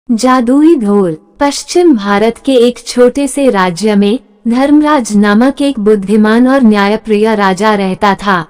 जादुई ढोल। पश्चिम भारत के एक छोटे से राज्य में धर्मराज नामक एक बुद्धिमान और न्यायप्रिय राजा रहता था।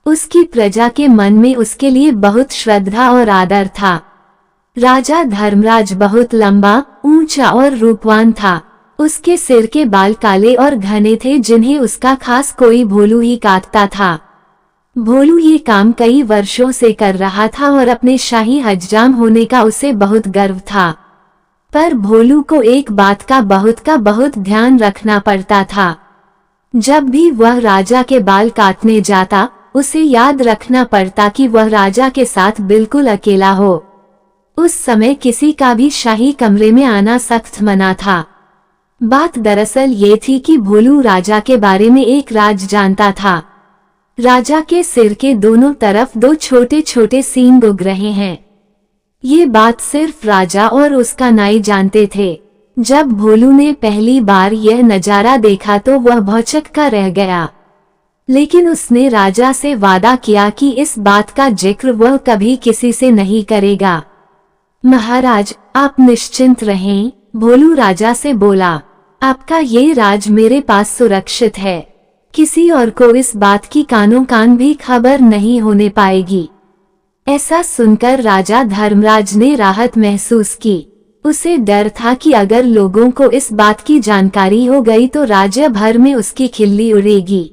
उसकी प्रजा के मन में उसके लिए बहुत श्रद्धा और आदर था। राजा धर्मराज बहुत लंबा, ऊंचा और रूपवान था। उसके सिर के बाल काले और घने थे, जिन्हें उसका खास कोई भोलू ही काटता था। भोलू ये काम कई वर्षों से कर रहा था और अपने शाही हजजाम होने का उसे बहुत गर्व था। पर भोलू को एक बात का बहुत ध्यान रखना पड़ता था। जब भी वह राजा के बाल काटने जाता, उसे याद रखना पड़ता कि वह राजा के साथ बिल्कुल अकेला हो। उस समय किसी का भी शाही कमरे में आना सख्त मना था। बात दरअसल ये थी कि भोलू राजा के बारे में एक राज जानता था। राजा के सिर के दोनों तरफ दो छोटे छोटे सींग उग रहे हैं। ये बात सिर्फ राजा और उसका नाई जानते थे। जब भोलू ने पहली बार यह नजारा देखा तो वह भौचक्का रह गया, लेकिन उसने राजा से वादा किया कि इस बात का जिक्र वह कभी किसी से नहीं करेगा। महाराज, आप निश्चिंत रहें, भोलू राजा से बोला। आपका ये राज मेरे पास सुरक्षित है। किसी और को इस बात की कानों कान भी खबर नहीं होने पाएगी। ऐसा सुनकर राजा धर्मराज ने राहत महसूस की। उसे डर था कि अगर लोगों को इस बात की जानकारी हो गई तो राज्य भर में उसकी खिल्ली उड़ेगी।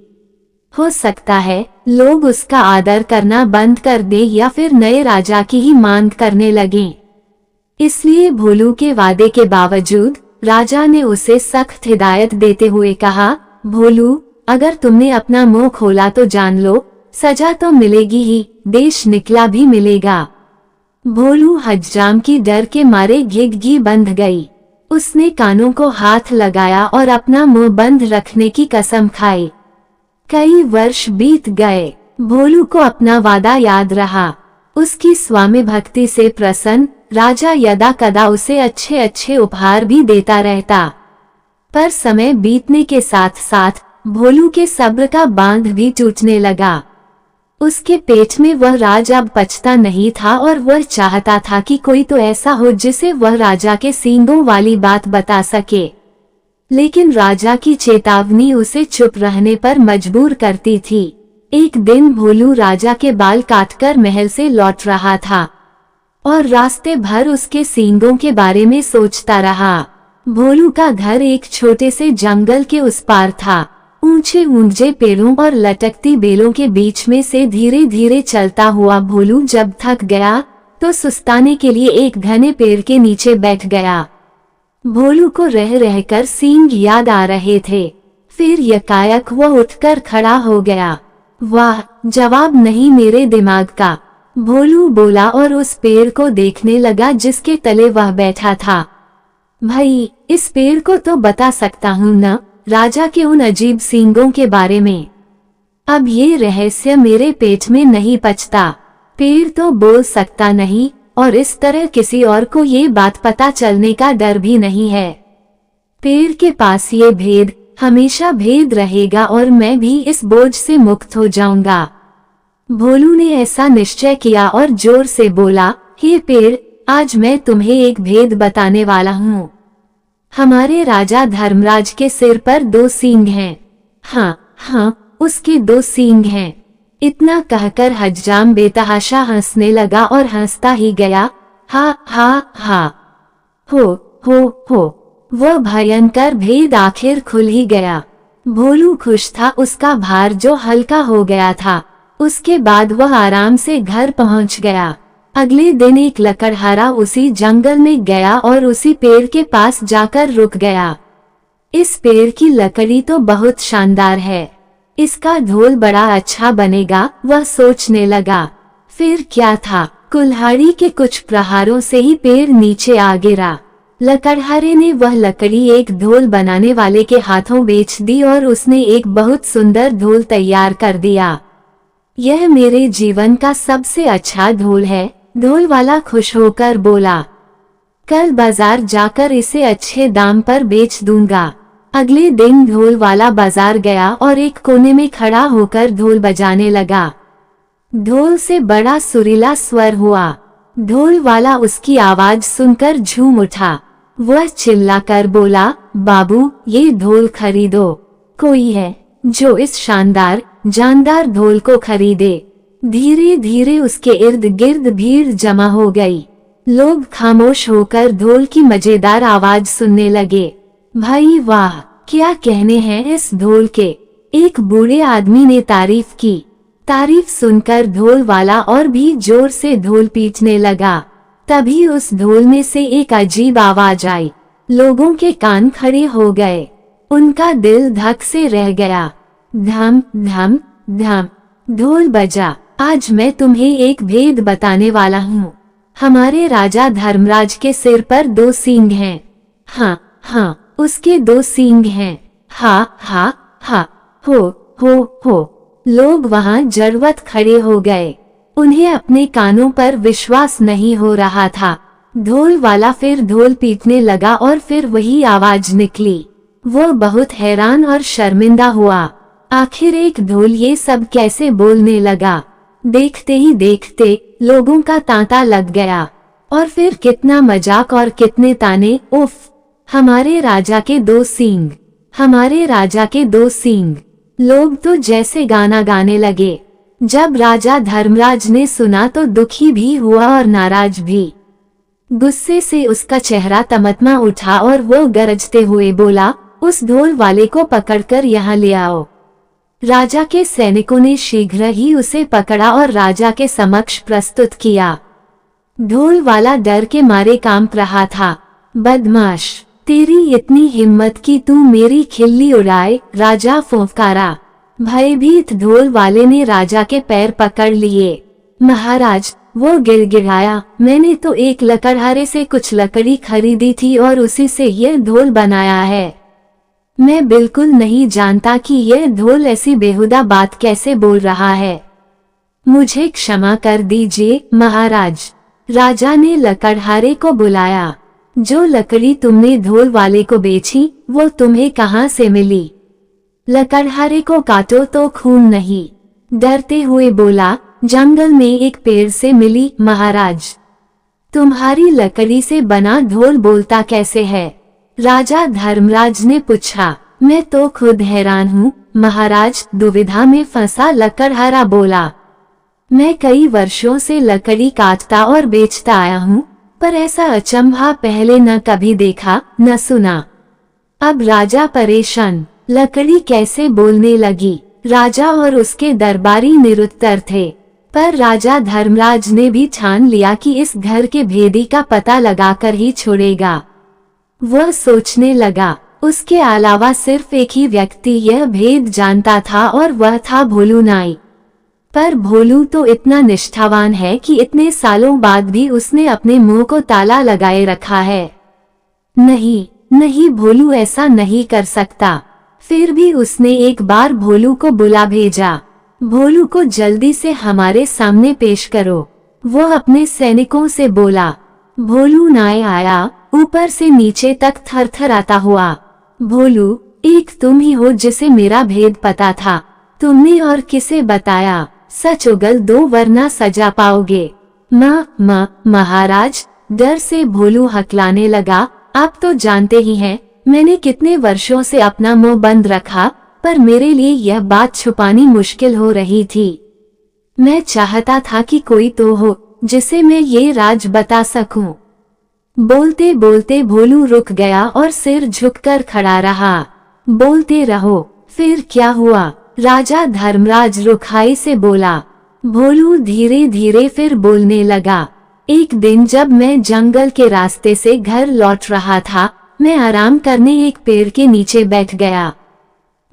हो सकता है लोग उसका आदर करना बंद कर दें या फिर नए राजा की ही मांग करने लगें। इसलिए भोलू के वादे के बावजूद राजा ने उसे सख्त हिदायत देते हुए कहा, भोलू, अगर तुमने अपना मुंह खोला तो जान लो, सजा तो मिलेगी ही, देश निकला भी मिलेगा। भोलू हजजाम की डर के मारे घिघी बंध गई। उसने कानों को हाथ लगाया और अपना मुंह बंद रखने की कसम खाई। कई वर्ष बीत गए। भोलू को अपना वादा याद रहा। उसकी स्वामी भक्ति से प्रसन्न राजा यदा कदा उसे अच्छे अच्छे उपहार भी देता रहता। पर समय बीतने के साथ साथ भोलू के सब्र का बांध भी टूटने लगा। उसके पेट में वह राज अब पचता नहीं था और वह चाहता था कि कोई तो ऐसा हो जिसे वह राजा के सींगों वाली बात बता सके। लेकिन राजा की चेतावनी उसे चुप रहने पर मजबूर करती थी। एक दिन भोलू राजा के बाल काटकर महल से लौट रहा था और रास्ते भर उसके सींगों के बारे में सोचता रहा। भोलू का घर एक छोटे से जंगल के उस पार था। ऊंचे ऊंचे पेड़ों और लटकती बेलों के बीच में से धीरे धीरे चलता हुआ भोलू जब थक गया तो सुस्ताने के लिए एक घने पेड़ के नीचे बैठ गया। भोलू को रह रहकर सींग याद आ रहे थे। फिर यकायक वह उठकर खड़ा हो गया। वाह, जवाब नहीं मेरे दिमाग का, भोलू बोला और उस पेड़ को देखने लगा जिसके तले वह बैठा था। भाई, इस पेड़ को तो बता सकता हूँ न, राजा के उन अजीब सींगों के बारे में। अब ये रहस्य मेरे पेट में नहीं पचता। पेड़ तो बोल सकता नहीं और इस तरह किसी और को ये बात पता चलने का डर भी नहीं है। पेड़ के पास ये भेद हमेशा भेद रहेगा और मैं भी इस बोझ से मुक्त हो जाऊंगा। भोलू ने ऐसा निश्चय किया और जोर से बोला, हे पेड़, आज मैं तुम्हें एक भेद बताने वाला हूँ। हमारे राजा धर्मराज के सिर पर दो सींग हैं। हाँ, उसके दो सींग हैं। इतना कहकर हजजाम बेतहाशा हंसने लगा और हंसता ही गया। हा। हो। वह भयंकर भेद आखिर खुल ही गया। भोलू खुश था, उसका भार जो हल्का हो गया था। उसके बाद वह आराम से घर पहुंच गया। अगले दिन एक लकड़हारा उसी जंगल में गया और उसी पेड़ के पास जाकर रुक गया। इस पेड़ की लकड़ी तो बहुत शानदार है, इसका ढोल बड़ा अच्छा बनेगा, वह सोचने लगा। फिर क्या था, कुल्हाड़ी के कुछ प्रहारों से ही पेड़ नीचे आ गिरा। लकड़हारे ने वह लकड़ी एक ढोल बनाने वाले के हाथों बेच दी और उसने एक बहुत सुंदर ढोल तैयार कर दिया। यह मेरे जीवन का सबसे अच्छा ढोल है, ढोल वाला खुश होकर बोला। कल बाजार जाकर इसे अच्छे दाम पर बेच दूंगा। अगले दिन ढोल वाला बाजार गया और एक कोने में खड़ा होकर ढोल बजाने लगा। ढोल से बड़ा सुरीला स्वर हुआ। ढोल वाला उसकी आवाज सुनकर झूम उठा। वह चिल्लाकर बोला, बाबू ये ढोल खरीदो। कोई है जो इस शानदार जानदार ढोल को खरीदे। धीरे धीरे उसके इर्द गिर्द भीड़ जमा हो गई। लोग खामोश होकर ढोल की मजेदार आवाज सुनने लगे। भाई वाह, क्या कहने हैं इस ढोल के, एक बूढ़े आदमी ने तारीफ की। तारीफ सुनकर ढोल वाला और भी जोर से ढोल पीटने लगा। तभी उस ढोल में से एक अजीब आवाज आई। लोगों के कान खड़े हो गए, उनका दिल धक से रह गया। धम धम धम ढोल बजा। आज मैं तुम्हें एक भेद बताने वाला हूँ। हमारे राजा धर्मराज के सिर पर 2 सींग हैं। हाँ हाँ, उसके 2 सींग हैं। हा हा हा, हो। लोग वहाँ जड़वत खड़े हो गए। उन्हें अपने कानों पर विश्वास नहीं हो रहा था। ढोल वाला फिर ढोल पीटने लगा और फिर वही आवाज निकली। वो बहुत हैरान और शर्मिंदा हुआ। आखिर एक ढोल ये सब कैसे बोलने लगा। देखते ही देखते लोगों का तांता लग गया। और फिर कितना मजाक और कितने ताने। उफ, हमारे राजा के 2 सींग, हमारे राजा के 2 सींग। लोग तो जैसे गाना गाने लगे। जब राजा धर्मराज ने सुना तो दुखी भी हुआ और नाराज भी। गुस्से से उसका चेहरा तमतमा उठा और वो गरजते हुए बोला, उस ढोल वाले को पकड़कर यहाँ ले आओ। राजा के सैनिकों ने शीघ्र ही उसे पकड़ा और राजा के समक्ष प्रस्तुत किया। ढोल वाला डर के मारे कांप रहा था। बदमाश, तेरी इतनी हिम्मत कि तू मेरी खिल्ली उड़ाए, राजा फुफकारा। भयभीत ढोल वाले ने राजा के पैर पकड़ लिए। महाराज, वो गिड़गिड़ाया, मैंने तो एक लकड़हारे से कुछ लकड़ी खरीदी थी और उसी से ये ढोल बनाया है। मैं बिल्कुल नहीं जानता कि यह ढोल ऐसी बेहुदा बात कैसे बोल रहा है। मुझे क्षमा कर दीजिए महाराज। राजा ने लकड़हारे को बुलाया। जो लकड़ी तुमने ढोल वाले को बेची वो तुम्हें कहाँ से मिली? लकड़हारे को काटो तो खून नहीं, डरते हुए बोला, जंगल में एक पेड़ से मिली महाराज। तुम्हारी लकड़ी से बना ढोल बोलता कैसे है? राजा धर्मराज ने पूछा। मैं तो खुद हैरान हूँ महाराज, दुविधा में फंसा लकड़हारा बोला। मैं कई वर्षों से लकड़ी काटता और बेचता आया हूँ, पर ऐसा अचंभा पहले न कभी देखा न सुना। अब राजा परेशान, लकड़ी कैसे बोलने लगी। राजा और उसके दरबारी निरुत्तर थे, पर राजा धर्मराज ने भी ठान लिया कि इस घर के भेदी का पता लगाकर ही छोड़ेगा। वह सोचने लगा, उसके अलावा सिर्फ एक ही व्यक्ति यह भेद जानता था और वह था भोलू नाई। पर भोलू तो इतना निष्ठावान है कि इतने सालों बाद भी उसने अपने मुंह को ताला लगाए रखा है। नहीं, भोलू ऐसा नहीं कर सकता। फिर भी उसने एक बार भोलू को बुला भेजा। भोलू को जल्दी से हमारे सामने पेश करो, वो अपने सैनिकों से बोला। भोलू नाई आया, ऊपर से नीचे तक थरथराता हुआ। भोलू, एक तुम ही हो जिसे मेरा भेद पता था। तुमने और किसे बताया? सच उगल दो वरना सजा पाओगे। महाराज, डर से भोलू हकलाने लगा। आप तो जानते ही हैं, मैंने कितने वर्षों से अपना मुंह बंद रखा, पर मेरे लिए यह बात छुपानी मुश्किल हो रही थी। मैं चाहता था कि कोई तो हो जिसे मैं ये राज बता सकूं। बोलते बोलते भोलू रुक गया और सिर झुककर खड़ा रहा। बोलते रहो। फिर क्या हुआ? राजा धर्मराज रुखाई से बोला। भोलू धीरे धीरे फिर बोलने लगा। एक दिन जब मैं जंगल के रास्ते से घर लौट रहा था, मैं आराम करने एक पेड़ के नीचे बैठ गया।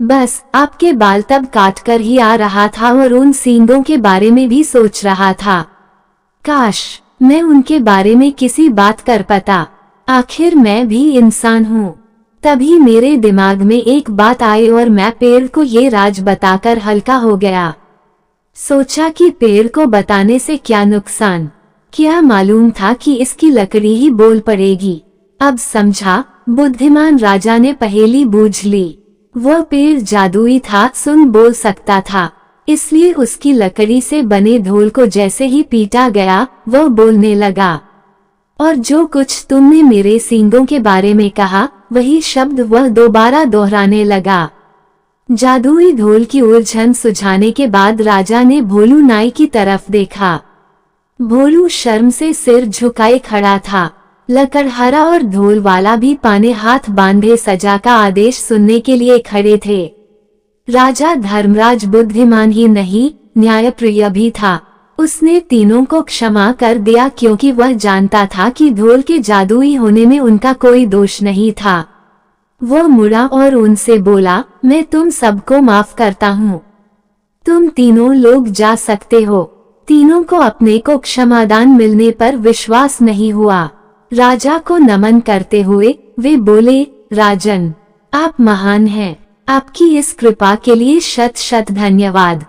बस आपके बाल तब काट कर ही आ रहा था और उन सींगों के बारे में भी सोच रहा था। काश मैं उनके बारे में किसी बात कर पाता। आखिर मैं भी इंसान हूँ। तभी मेरे दिमाग में एक बात आई और मैं पेड़ को ये राज बताकर हल्का हो गया। सोचा कि पेड़ को बताने से क्या नुकसान, क्या मालूम था कि इसकी लकड़ी ही बोल पड़ेगी। अब समझा, बुद्धिमान राजा ने पहेली बूझ ली। वह पेड़ जादुई था, सुन बोल सकता था। इसलिए उसकी लकड़ी से बने ढोल को जैसे ही पीटा गया वह बोलने लगा, और जो कुछ तुमने मेरे सींगों के बारे में कहा वही शब्द वह दोबारा दोहराने लगा। जादुई ढोल की उलझन सुझाने के बाद राजा ने भोलू नाई की तरफ देखा। भोलू शर्म से सिर झुकाए खड़ा था। लकड़हारा और ढोल वाला भी पाने हाथ बांधे सजा का आदेश सुनने के लिए खड़े थे। राजा धर्मराज बुद्धिमान ही नहीं न्यायप्रिय भी था। उसने तीनों को क्षमा कर दिया क्योंकि वह जानता था कि ढोल के जादुई होने में उनका कोई दोष नहीं था। वह मुड़ा और उनसे बोला, मैं तुम सबको माफ करता हूँ। तुम तीनों लोग जा सकते हो। तीनों को अपने को क्षमादान मिलने पर विश्वास नहीं हुआ। राजा को नमन करते हुए वे बोले, राजन, आप महान हैं। आपकी इस कृपा के लिए शत शत धन्यवाद।